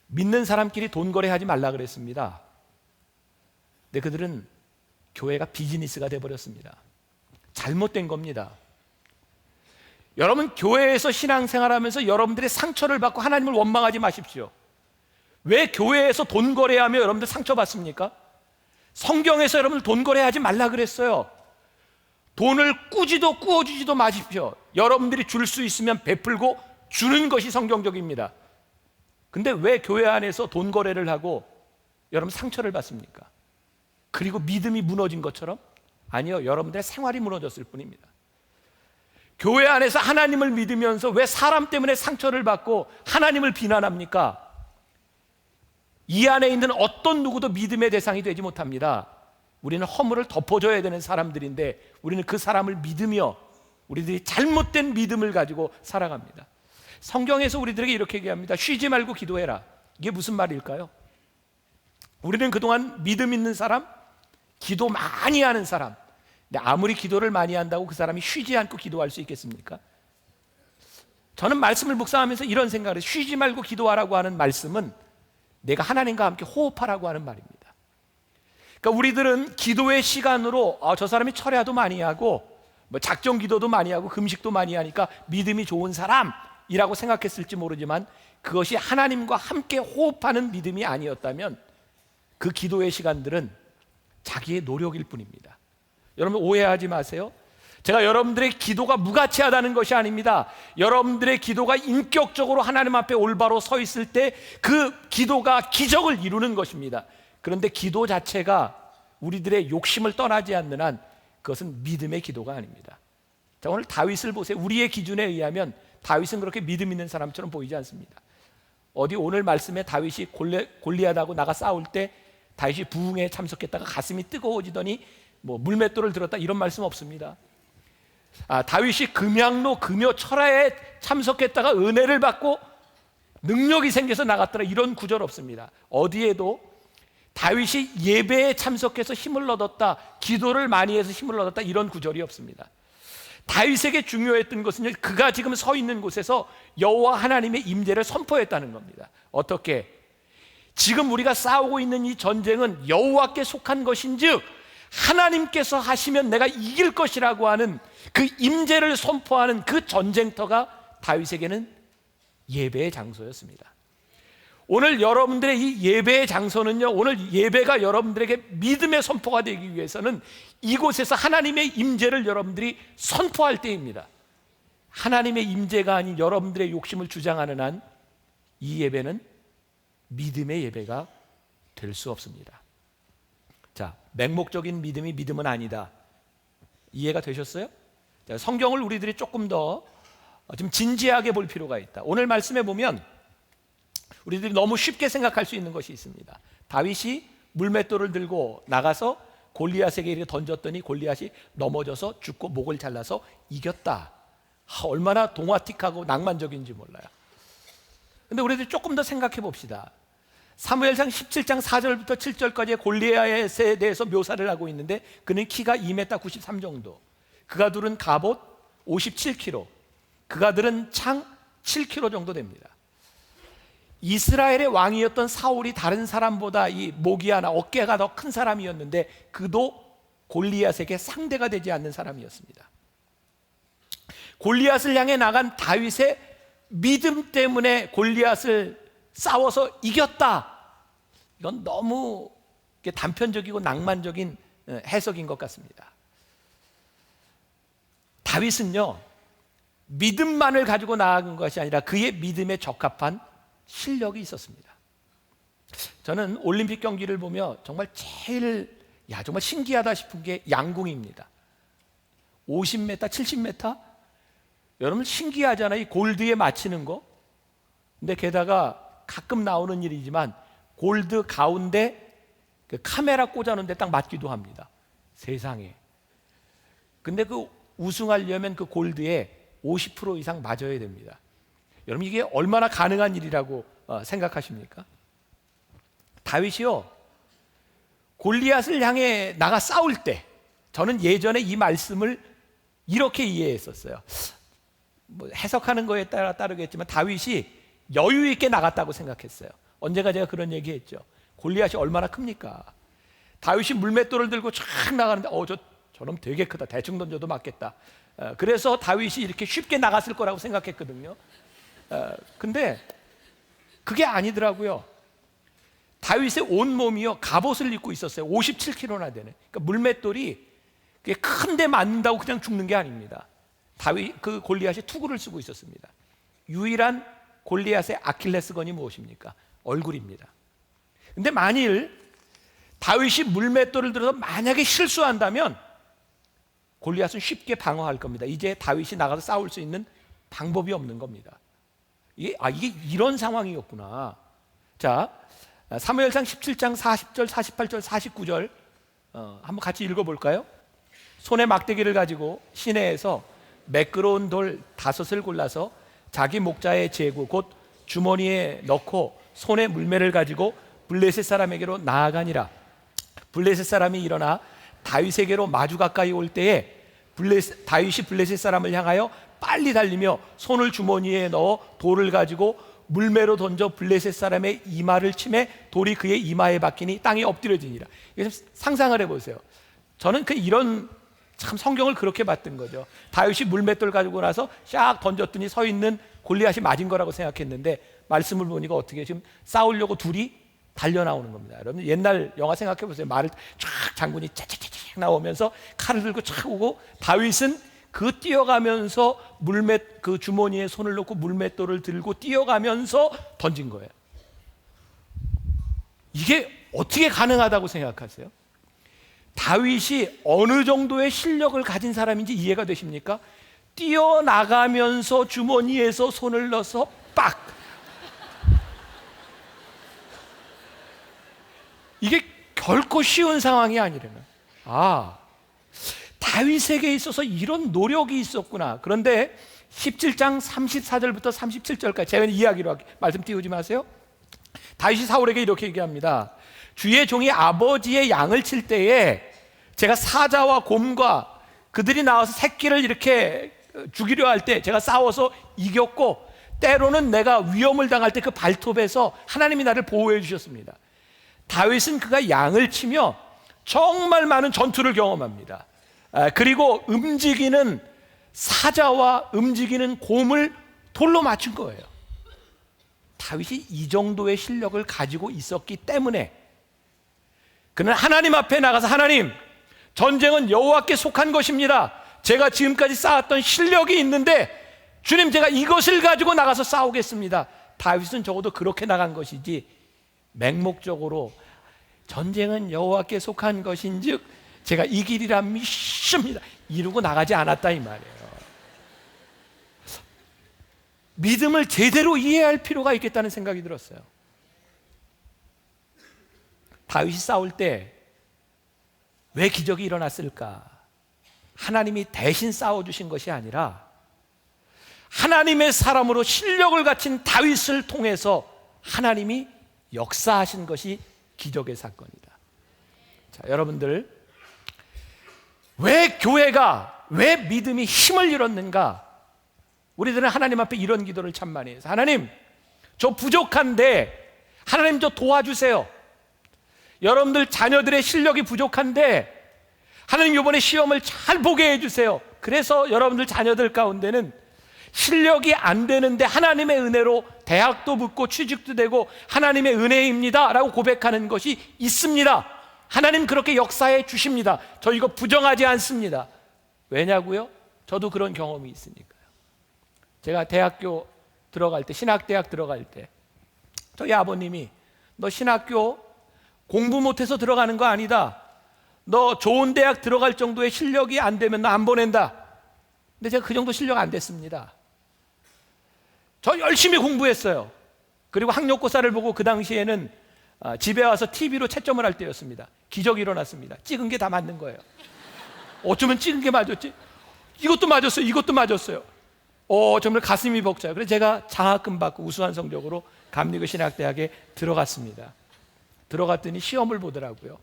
Speaker 4: 믿는 사람끼리 돈 거래하지 말라 그랬습니다. 근데 그들은 교회가 비즈니스가 돼버렸습니다. 잘못된 겁니다. 여러분, 교회에서 신앙생활하면서 여러분들의 상처를 받고 하나님을 원망하지 마십시오. 왜 교회에서 돈 거래하며 여러분들 상처받습니까? 성경에서 여러분들 돈 거래하지 말라 그랬어요. 돈을 꾸지도 꾸어주지도 마십시오. 여러분들이 줄 수 있으면 베풀고 주는 것이 성경적입니다. 근데 왜 교회 안에서 돈 거래를 하고 여러분 상처를 받습니까? 그리고 믿음이 무너진 것처럼? 아니요, 여러분들의 생활이 무너졌을 뿐입니다. 교회 안에서 하나님을 믿으면서 왜 사람 때문에 상처를 받고 하나님을 비난합니까? 이 안에 있는 어떤 누구도 믿음의 대상이 되지 못합니다. 우리는 허물을 덮어줘야 되는 사람들인데 우리는 그 사람을 믿으며 우리들이 잘못된 믿음을 가지고 살아갑니다. 성경에서 우리들에게 이렇게 얘기합니다. 쉬지 말고 기도해라. 이게 무슨 말일까요? 우리는 그동안 믿음 있는 사람, 기도 많이 하는 사람, 근데 아무리 기도를 많이 한다고 그 사람이 쉬지 않고 기도할 수 있겠습니까? 저는 말씀을 묵상하면서 이런 생각을 해요. 쉬지 말고 기도하라고 하는 말씀은 내가 하나님과 함께 호흡하라고 하는 말입니다. 그러니까 우리들은 기도의 시간으로 저 사람이 철야도 많이 하고 뭐 작정 기도도 많이 하고 금식도 많이 하니까 믿음이 좋은 사람이라고 생각했을지 모르지만, 그것이 하나님과 함께 호흡하는 믿음이 아니었다면 그 기도의 시간들은 자기의 노력일 뿐입니다. 여러분 오해하지 마세요. 제가 여러분들의 기도가 무가치하다는 것이 아닙니다. 여러분들의 기도가 인격적으로 하나님 앞에 올바로 서 있을 때 그 기도가 기적을 이루는 것입니다. 그런데 기도 자체가 우리들의 욕심을 떠나지 않는 한 그것은 믿음의 기도가 아닙니다. 자, 오늘 다윗을 보세요. 우리의 기준에 의하면 다윗은 그렇게 믿음 있는 사람처럼 보이지 않습니다. 어디 오늘 말씀에 다윗이 골리앗하고 나가 싸울 때 다윗이 부흥에 참석했다가 가슴이 뜨거워지더니 뭐 물맷돌을 들었다 이런 말씀 없습니다. 다윗이 금양로 금요 철야에 참석했다가 은혜를 받고 능력이 생겨서 나갔더라 이런 구절 없습니다. 어디에도 다윗이 예배에 참석해서 힘을 얻었다, 기도를 많이 해서 힘을 얻었다 이런 구절이 없습니다. 다윗에게 중요했던 것은 그가 지금 서 있는 곳에서 여호와 하나님의 임재를 선포했다는 겁니다. 어떻게? 지금 우리가 싸우고 있는 이 전쟁은 여호와께 속한 것인즉 하나님께서 하시면 내가 이길 것이라고 하는 그 임재를 선포하는 그 전쟁터가 다윗에게는 예배의 장소였습니다. 오늘 여러분들의 이 예배의 장소는요, 오늘 예배가 여러분들에게 믿음의 선포가 되기 위해서는 이곳에서 하나님의 임재를 여러분들이 선포할 때입니다. 하나님의 임재가 아닌 여러분들의 욕심을 주장하는 한 이 예배는 믿음의 예배가 될 수 없습니다. 자, 맹목적인 믿음이 믿음은 아니다. 이해가 되셨어요? 자, 성경을 우리들이 조금 더 좀 진지하게 볼 필요가 있다. 오늘 말씀에 보면 우리들이 너무 쉽게 생각할 수 있는 것이 있습니다. 다윗이 물맷돌을 들고 나가서 골리앗에게 이렇게 던졌더니 골리앗이 넘어져서 죽고 목을 잘라서 이겼다. 얼마나 동화틱하고 낭만적인지 몰라요. 근데 우리들이 조금 더 생각해 봅시다. 사무엘상 17장 4절부터 7절까지의 골리앗에 대해서 묘사를 하고 있는데 그는 키가 2m 93 정도, 그가 두른 갑옷 57kg, 그가 들은 창 7kg 정도 됩니다. 이스라엘의 왕이었던 사울이 다른 사람보다 이 목이 하나 어깨가 더 큰 사람이었는데 그도 골리앗에게 상대가 되지 않는 사람이었습니다. 골리앗을 향해 나간 다윗의 믿음 때문에 골리앗을 싸워서 이겼다. 이건 너무 단편적이고 낭만적인 해석인 것 같습니다. 다윗은요, 믿음만을 가지고 나아간 것이 아니라 그의 믿음에 적합한 실력이 있었습니다. 저는 올림픽 경기를 보며 정말 제일 정말 신기하다 싶은 게 양궁입니다. 50m, 70m? 여러분 신기하잖아요. 이 골드에 맞히는 거. 근데 게다가 가끔 나오는 일이지만 골드 가운데 그 카메라 꽂아놓은 데 딱 맞기도 합니다. 세상에. 근데 그 우승하려면 그 골드에 50% 이상 맞아야 됩니다. 여러분 이게 얼마나 가능한 일이라고 생각하십니까? 다윗이요, 골리앗을 향해 나가 싸울 때 저는 예전에 이 말씀을 이렇게 이해했었어요. 뭐 해석하는 거에 따라 따르겠지만 다윗이 여유 있게 나갔다고 생각했어요. 언제가 제가 그런 얘기했죠. 골리앗이 얼마나 큽니까? 다윗이 물맷돌을 들고 쫙 나가는데 저놈 되게 크다. 대충 던져도 맞겠다. 그래서 다윗이 이렇게 쉽게 나갔을 거라고 생각했거든요. 근데 그게 아니더라고요. 다윗의 온몸이요 갑옷을 입고 있었어요. 57kg나 되는. 그러니까 물맷돌이 큰데 맞는다고 그냥 죽는 게 아닙니다. 그 골리앗이 투구를 쓰고 있었습니다. 유일한 골리앗의 아킬레스건이 무엇입니까? 얼굴입니다. 근데 만일 다윗이 물맷돌을 들어서 만약에 실수한다면 골리앗은 쉽게 방어할 겁니다. 이제 다윗이 나가서 싸울 수 있는 방법이 없는 겁니다. 이게 이런 상황이었구나. 자, 사무엘상 17장 40절, 48절, 49절 한번 같이 읽어볼까요? 손에 막대기를 가지고 시내에서 매끄러운 돌 5을 골라서 자기 목자의 제구 곧 주머니에 넣고 손에 물매를 가지고 블레셋 사람에게로 나아가니라. 블레셋 사람이 일어나 다윗에게로 마주 가까이 올 때에 다윗이 블레셋 사람을 향하여 빨리 달리며 손을 주머니에 넣어 돌을 가지고 물매로 던져 블레셋 사람의 이마를 치매 돌이 그의 이마에 박히니 땅에 엎드려지니라. 상상을 해보세요. 저는 이런 참 성경을 그렇게 봤던 거죠. 다윗이 물맷돌 가지고 나서 샥 던졌더니 서 있는 골리앗이 맞은 거라고 생각했는데 말씀을 보니까 어떻게 지금 싸우려고 둘이 달려 나오는 겁니다. 여러분 옛날 영화 생각해 보세요. 말을 쫙 장군이 차차차차 나오면서 칼을 들고 쫙 오고 다윗은 그 뛰어가면서 그 주머니에 손을 넣고 물맷돌을 들고 뛰어가면서 던진 거예요. 이게 어떻게 가능하다고 생각하세요? 다윗이 어느 정도의 실력을 가진 사람인지 이해가 되십니까? 뛰어나가면서 주머니에서 손을 넣어서 빡! 이게 결코 쉬운 상황이 아니라는. 다윗에게 있어서 이런 노력이 있었구나. 그런데 17장 34절부터 37절까지 제가 이야기로 말씀 띄우지 마세요. 다윗이 사울에게 이렇게 얘기합니다. 주의 종이 아버지의 양을 칠 때에 제가 사자와 곰과 그들이 나와서 새끼를 이렇게 죽이려 할 때 제가 싸워서 이겼고, 때로는 내가 위험을 당할 때 그 발톱에서 하나님이 나를 보호해 주셨습니다. 다윗은 그가 양을 치며 정말 많은 전투를 경험합니다. 그리고 움직이는 사자와 움직이는 곰을 돌로 맞춘 거예요. 다윗이 이 정도의 실력을 가지고 있었기 때문에 그는 하나님 앞에 나가서, 하나님, 전쟁은 여호와께 속한 것입니다. 제가 지금까지 쌓았던 실력이 있는데 주님, 제가 이것을 가지고 나가서 싸우겠습니다. 다윗은 적어도 그렇게 나간 것이지 맹목적으로 전쟁은 여호와께 속한 것인즉 제가 이기리라 믿습니다 이러고 나가지 않았다 이 말이에요. 믿음을 제대로 이해할 필요가 있겠다는 생각이 들었어요. 다윗이 싸울 때 왜 기적이 일어났을까? 하나님이 대신 싸워주신 것이 아니라 하나님의 사람으로 실력을 갖춘 다윗을 통해서 하나님이 역사하신 것이 기적의 사건이다. 자, 여러분들, 왜 교회가, 왜 믿음이 힘을 잃었는가? 우리들은 하나님 앞에 이런 기도를 참 많이 해서, 하나님, 저 부족한데 하나님 저 도와주세요. 여러분들 자녀들의 실력이 부족한데 하나님 이번에 시험을 잘 보게 해주세요. 그래서 여러분들 자녀들 가운데는 실력이 안 되는데 하나님의 은혜로 대학도 붙고 취직도 되고 하나님의 은혜입니다 라고 고백하는 것이 있습니다. 하나님 그렇게 역사해 주십니다. 저 이거 부정하지 않습니다. 왜냐고요? 저도 그런 경험이 있으니까요. 제가 대학교 들어갈 때, 신학대학 들어갈 때 저희 아버님이 너 신학교 공부 못해서 들어가는 거 아니다. 너 좋은 대학 들어갈 정도의 실력이 안 되면 너 안 보낸다. 근데 제가 그 정도 실력 안 됐습니다. 저 열심히 공부했어요. 그리고 학력고사를 보고 그 당시에는 집에 와서 TV로 채점을 할 때였습니다. 기적이 일어났습니다. 찍은 게 다 맞는 거예요. 어쩌면 찍은 게 맞았지? 이것도 맞았어요. 이것도 맞았어요. 정말 가슴이 벅차요. 그래서 제가 장학금 받고 우수한 성적으로 감리교 신학대학에 들어갔습니다. 들어갔더니 시험을 보더라고요.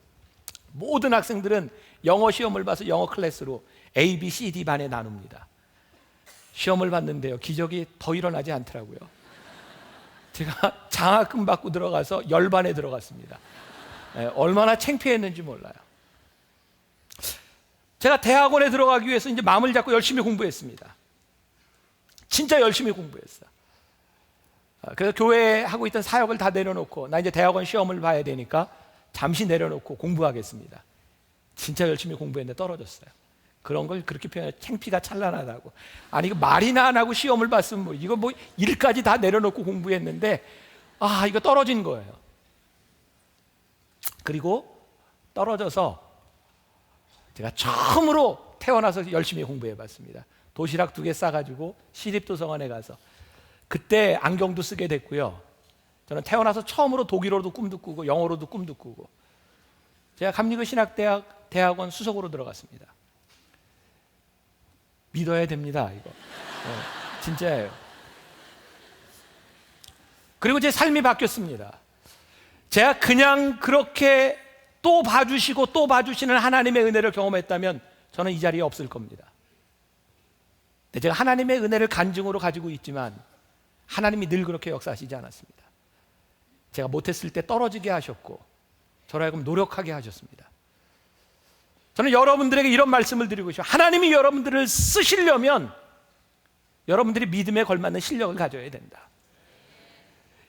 Speaker 4: 모든 학생들은 영어 시험을 봐서 영어 클래스로 A, B, C, D 반에 나눕니다. 시험을 봤는데요, 기적이 더 일어나지 않더라고요. 제가 장학금 받고 들어가서 열반에 들어갔습니다. 얼마나 창피했는지 몰라요. 제가 대학원에 들어가기 위해서 이제 마음을 잡고 열심히 공부했습니다. 진짜 열심히 공부했어요. 그래서 교회에 하고 있던 사역을 다 내려놓고 나 이제 대학원 시험을 봐야 되니까 잠시 내려놓고 공부하겠습니다. 진짜 열심히 공부했는데 떨어졌어요. 그런 걸 그렇게 표현해, 창피가 찬란하다고. 아니, 이거 말이나 안 하고 시험을 봤으면 뭐 이거 뭐 일까지 다 내려놓고 공부했는데 이거 떨어진 거예요. 그리고 떨어져서 제가 처음으로 태어나서 열심히 공부해봤습니다. 도시락 2개 싸가지고 시립도서관에 가서 그때 안경도 쓰게 됐고요. 저는 태어나서 처음으로 독일어로도 꿈도 꾸고 영어로도 꿈도 꾸고 제가 감리교 신학대학 대학원 수석으로 들어갔습니다. 믿어야 됩니다, 이거. 진짜예요. 그리고 제 삶이 바뀌었습니다. 제가 그냥 그렇게 또 봐주시고 또 봐주시는 하나님의 은혜를 경험했다면 저는 이 자리에 없을 겁니다. 근데 제가 하나님의 은혜를 간증으로 가지고 있지만 하나님이 늘 그렇게 역사하시지 않았습니다. 제가 못했을 때 떨어지게 하셨고 저로 하여금 노력하게 하셨습니다. 저는 여러분들에게 이런 말씀을 드리고 싶어요. 하나님이 여러분들을 쓰시려면 여러분들이 믿음에 걸맞는 실력을 가져야 된다.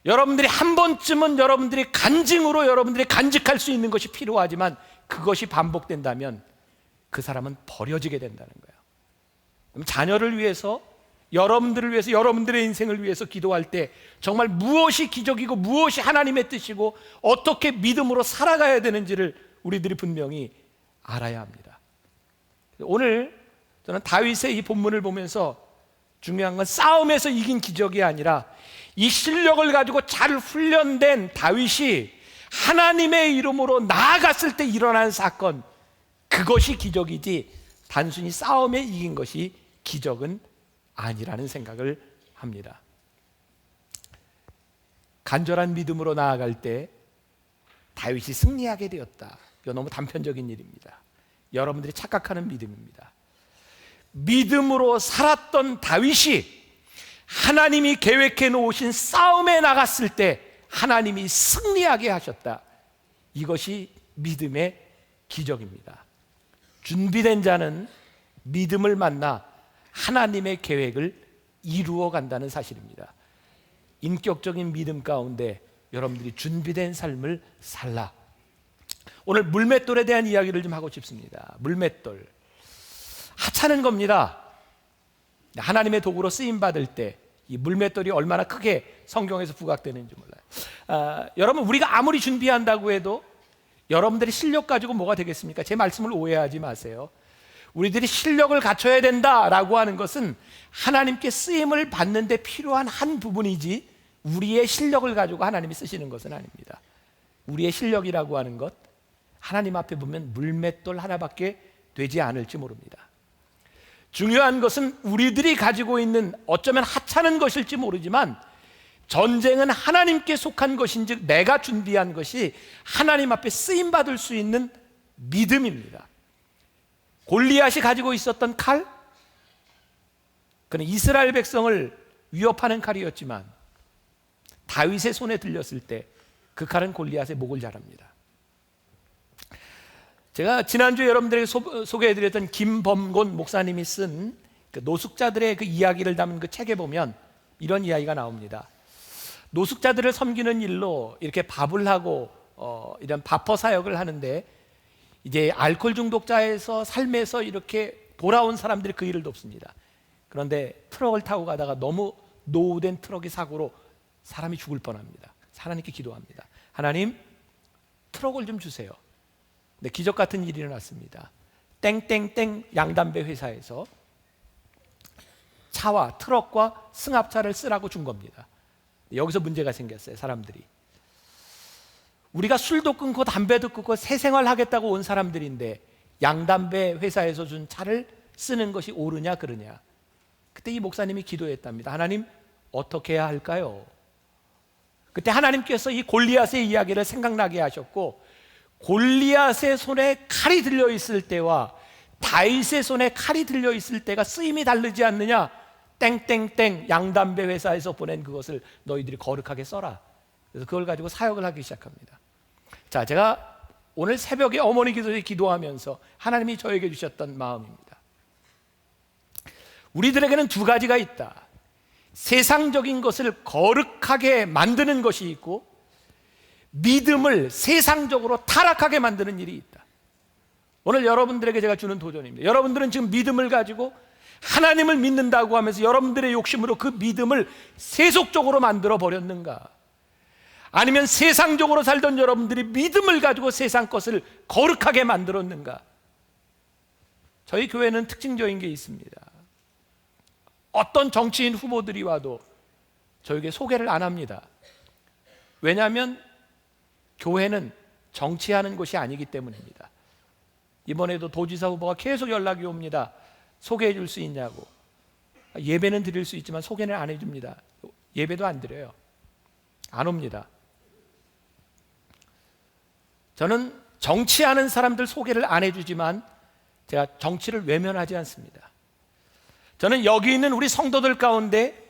Speaker 4: 여러분들이 한 번쯤은 여러분들이 간증으로 여러분들이 간직할 수 있는 것이 필요하지만 그것이 반복된다면 그 사람은 버려지게 된다는 거예요. 그럼 자녀를 위해서, 여러분들을 위해서, 여러분들의 인생을 위해서 기도할 때 정말 무엇이 기적이고 무엇이 하나님의 뜻이고 어떻게 믿음으로 살아가야 되는지를 우리들이 분명히 알아야 합니다. 오늘 저는 다윗의 이 본문을 보면서 중요한 건 싸움에서 이긴 기적이 아니라 이 실력을 가지고 잘 훈련된 다윗이 하나님의 이름으로 나아갔을 때 일어난 사건, 그것이 기적이지 단순히 싸움에 이긴 것이 기적은 아니라는 생각을 합니다. 간절한 믿음으로 나아갈 때 다윗이 승리하게 되었다. 이거 너무 단편적인 일입니다. 여러분들이 착각하는 믿음입니다. 믿음으로 살았던 다윗이 하나님이 계획해 놓으신 싸움에 나갔을 때 하나님이 승리하게 하셨다. 이것이 믿음의 기적입니다. 준비된 자는 믿음을 만나 하나님의 계획을 이루어 간다는 사실입니다. 인격적인 믿음 가운데 여러분들이 준비된 삶을 살라. 오늘 물맷돌에 대한 이야기를 좀 하고 싶습니다. 물맷돌, 하찮은 겁니다. 하나님의 도구로 쓰임 받을 때 이 물맷돌이 얼마나 크게 성경에서 부각되는지 몰라요. 여러분, 우리가 아무리 준비한다고 해도 여러분들이 실력 가지고 뭐가 되겠습니까? 제 말씀을 오해하지 마세요. 우리들이 실력을 갖춰야 된다라고 하는 것은 하나님께 쓰임을 받는 데 필요한 한 부분이지 우리의 실력을 가지고 하나님이 쓰시는 것은 아닙니다. 우리의 실력이라고 하는 것, 하나님 앞에 보면 물맷돌 하나밖에 되지 않을지 모릅니다. 중요한 것은 우리들이 가지고 있는 어쩌면 하찮은 것일지 모르지만 전쟁은 하나님께 속한 것인즉 내가 준비한 것이 하나님 앞에 쓰임받을 수 있는 믿음입니다. 골리앗이 가지고 있었던 칼, 그는 이스라엘 백성을 위협하는 칼이었지만 다윗의 손에 들렸을 때 그 칼은 골리앗의 목을 자릅니다. 제가 지난주에 여러분들에게 소개해드렸던 김범곤 목사님이 쓴 그 노숙자들의 그 이야기를 담은 그 책에 보면 이런 이야기가 나옵니다. 노숙자들을 섬기는 일로 이렇게 밥을 하고 이런 바퍼 사역을 하는데 이제 알코올 중독자에서 삶에서 이렇게 돌아온 사람들이 그 일을 돕습니다. 그런데 트럭을 타고 가다가 너무 노후된 트럭이 사고로 사람이 죽을 뻔합니다. 하나님께 기도합니다. 하나님, 트럭을 좀 주세요. 근데 기적 같은 일이 일어났습니다. 땡땡땡 양담배 회사에서 차와 트럭과 승합차를 쓰라고 준 겁니다. 여기서 문제가 생겼어요. 사람들이, 우리가 술도 끊고 담배도 끊고 새 생활 하겠다고 온 사람들인데 양담배 회사에서 준 차를 쓰는 것이 옳으냐 그러냐. 그때 이 목사님이 기도했답니다. 하나님, 어떻게 해야 할까요? 그때 하나님께서 이 골리앗의 이야기를 생각나게 하셨고, 골리앗의 손에 칼이 들려있을 때와 다윗의 손에 칼이 들려있을 때가 쓰임이 다르지 않느냐. 땡땡땡 양담배 회사에서 보낸 그것을 너희들이 거룩하게 써라. 그래서 그걸 가지고 사역을 하기 시작합니다. 자, 제가 오늘 새벽에 어머니 기도에 기도하면서 하나님이 저에게 주셨던 마음입니다. 우리들에게는 두 가지가 있다. 세상적인 것을 거룩하게 만드는 것이 있고, 믿음을 세상적으로 타락하게 만드는 일이 있다. 오늘 여러분들에게 제가 주는 도전입니다. 여러분들은 지금 믿음을 가지고 하나님을 믿는다고 하면서 여러분들의 욕심으로 그 믿음을 세속적으로 만들어 버렸는가? 아니면 세상적으로 살던 여러분들이 믿음을 가지고 세상 것을 거룩하게 만들었는가? 저희 교회는 특징적인 게 있습니다. 어떤 정치인 후보들이 와도 저에게 소개를 안 합니다. 왜냐하면 교회는 정치하는 곳이 아니기 때문입니다. 이번에도 도지사 후보가 계속 연락이 옵니다. 소개해 줄 수 있냐고. 예배는 드릴 수 있지만 소개는 안 해줍니다. 예배도 안 드려요. 안 옵니다. 저는 정치하는 사람들 소개를 안 해주지만 제가 정치를 외면하지 않습니다. 저는 여기 있는 우리 성도들 가운데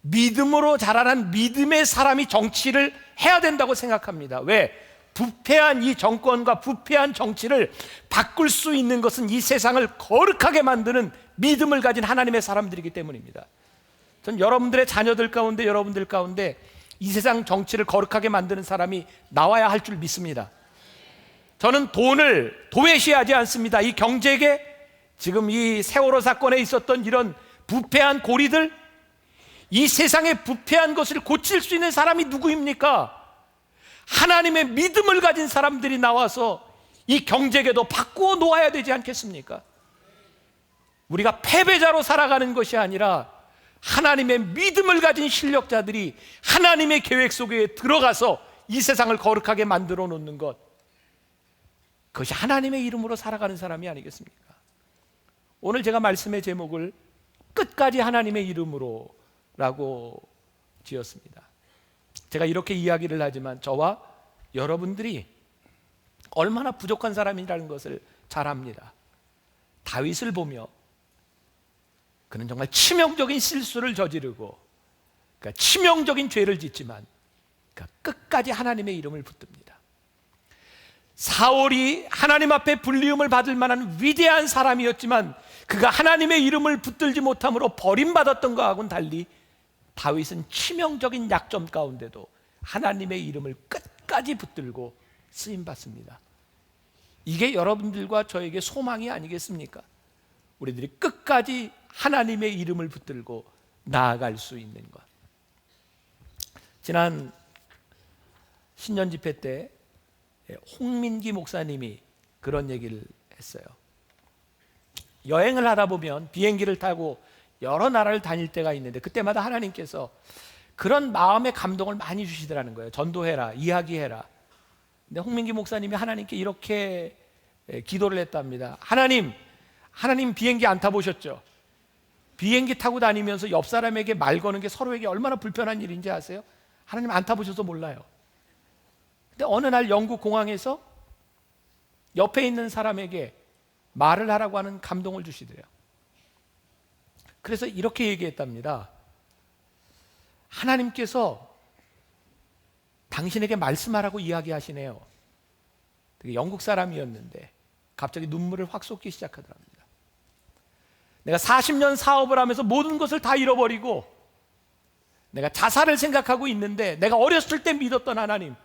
Speaker 4: 믿음으로 자라난 믿음의 사람이 정치를 해야 된다고 생각합니다. 왜? 부패한 이 정권과 부패한 정치를 바꿀 수 있는 것은 이 세상을 거룩하게 만드는 믿음을 가진 하나님의 사람들이기 때문입니다. 전 여러분들의 자녀들 가운데, 여러분들 가운데 이 세상 정치를 거룩하게 만드는 사람이 나와야 할 줄 믿습니다. 저는 돈을 도외시하지 않습니다. 이 경제계, 지금 이 세월호 사건에 있었던 이런 부패한 고리들, 이 세상의 부패한 것을 고칠 수 있는 사람이 누구입니까? 하나님의 믿음을 가진 사람들이 나와서 이 경제계도 바꾸어 놓아야 되지 않겠습니까? 우리가 패배자로 살아가는 것이 아니라 하나님의 믿음을 가진 실력자들이 하나님의 계획 속에 들어가서 이 세상을 거룩하게 만들어 놓는 것, 그것이 하나님의 이름으로 살아가는 사람이 아니겠습니까? 오늘 제가 말씀의 제목을 끝까지 하나님의 이름으로 라고 지었습니다. 제가 이렇게 이야기를 하지만 저와 여러분들이 얼마나 부족한 사람이라는 것을 잘 압니다. 다윗을 보며 그는 정말 치명적인 실수를 저지르고, 그러니까 치명적인 죄를 짓지만 그러니까 끝까지 하나님의 이름을 붙듭니다. 사울이 하나님 앞에 불리움을 받을 만한 위대한 사람이었지만 그가 하나님의 이름을 붙들지 못함으로 버림받았던 것하고는 달리 다윗은 치명적인 약점 가운데도 하나님의 이름을 끝까지 붙들고 쓰임받습니다. 이게 여러분들과 저에게 소망이 아니겠습니까? 우리들이 끝까지 하나님의 이름을 붙들고 나아갈 수 있는 것. 지난 신년 집회 때 홍민기 목사님이 그런 얘기를 했어요. 여행을 하다 보면 비행기를 타고 여러 나라를 다닐 때가 있는데 그때마다 하나님께서 그런 마음의 감동을 많이 주시더라는 거예요. 전도해라, 이야기해라. 근데 홍민기 목사님이 하나님께 이렇게 기도를 했답니다. 하나님 비행기 안 타보셨죠? 비행기 타고 다니면서 옆 사람에게 말 거는 게 서로에게 얼마나 불편한 일인지 아세요? 하나님 안 타보셔서 몰라요. 근데 어느 날 영국 공항에서 옆에 있는 사람에게 말을 하라고 하는 감동을 주시더래요. 그래서 이렇게 얘기했답니다. 하나님께서 당신에게 말씀하라고 이야기하시네요. 되게 영국 사람이었는데 갑자기 눈물을 확 쏟기 시작하더랍니다. 내가 40년 사업을 하면서 모든 것을 다 잃어버리고 내가 자살을 생각하고 있는데 내가 어렸을 때 믿었던 하나님,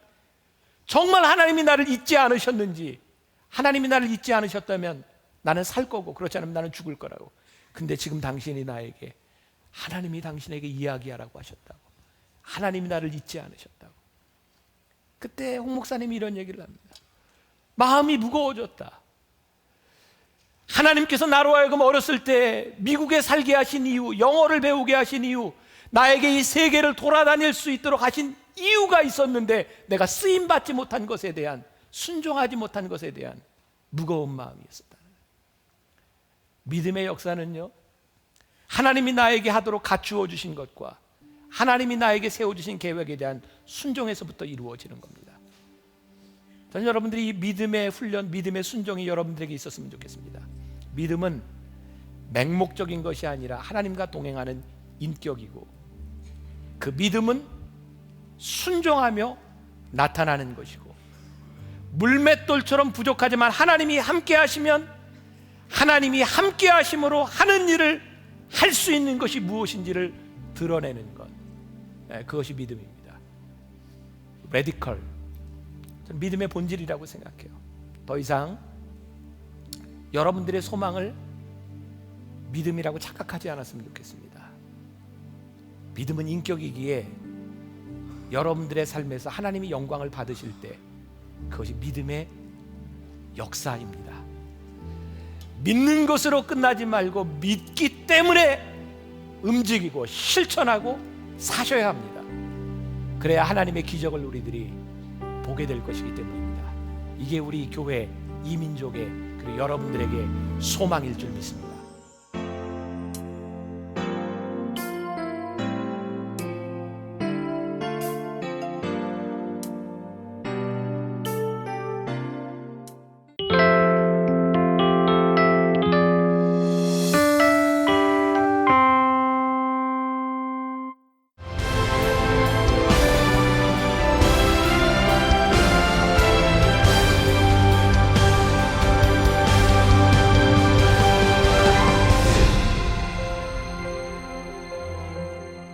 Speaker 4: 정말 하나님이 나를 잊지 않으셨는지, 하나님이 나를 잊지 않으셨다면 나는 살 거고 그렇지 않으면 나는 죽을 거라고. 근데 지금 당신이 나에게 하나님이 당신에게 이야기하라고 하셨다고, 하나님이 나를 잊지 않으셨다고. 그때 홍 목사님이 이런 얘기를 합니다. 마음이 무거워졌다. 하나님께서 나로 하여금 어렸을 때 미국에 살게 하신 이유, 영어를 배우게 하신 이유, 나에게 이 세계를 돌아다닐 수 있도록 하신 이유가 있었는데 내가 쓰임받지 못한 것에 대한, 순종하지 못한 것에 대한 무거운 마음이었었다. 믿음의 역사는요, 하나님이 나에게 하도록 갖추어 주신 것과 하나님이 나에게 세워주신 계획에 대한 순종에서부터 이루어지는 겁니다. 저는 여러분들이 이 믿음의 훈련, 믿음의 순종이 여러분들에게 있었으면 좋겠습니다. 믿음은 맹목적인 것이 아니라 하나님과 동행하는 인격이고, 그 믿음은 순종하며 나타나는 것이고, 물맷돌처럼 부족하지만 하나님이 함께 하시면 하나님이 함께 하심으로 하는 일을 할 수 있는 것이 무엇인지를 드러내는 것, 그것이 믿음입니다. 레디컬, 저는 믿음의 본질이라고 생각해요. 더 이상 여러분들의 소망을 믿음이라고 착각하지 않았으면 좋겠습니다. 믿음은 인격이기에 여러분들의 삶에서 하나님이 영광을 받으실 때 그것이 믿음의 역사입니다. 믿는 것으로 끝나지 말고 믿기 때문에 움직이고 실천하고 사셔야 합니다. 그래야 하나님의 기적을 우리들이 보게 될 것이기 때문입니다. 이게 우리 교회, 이 민족의, 그리고 여러분들에게 소망일 줄 믿습니다.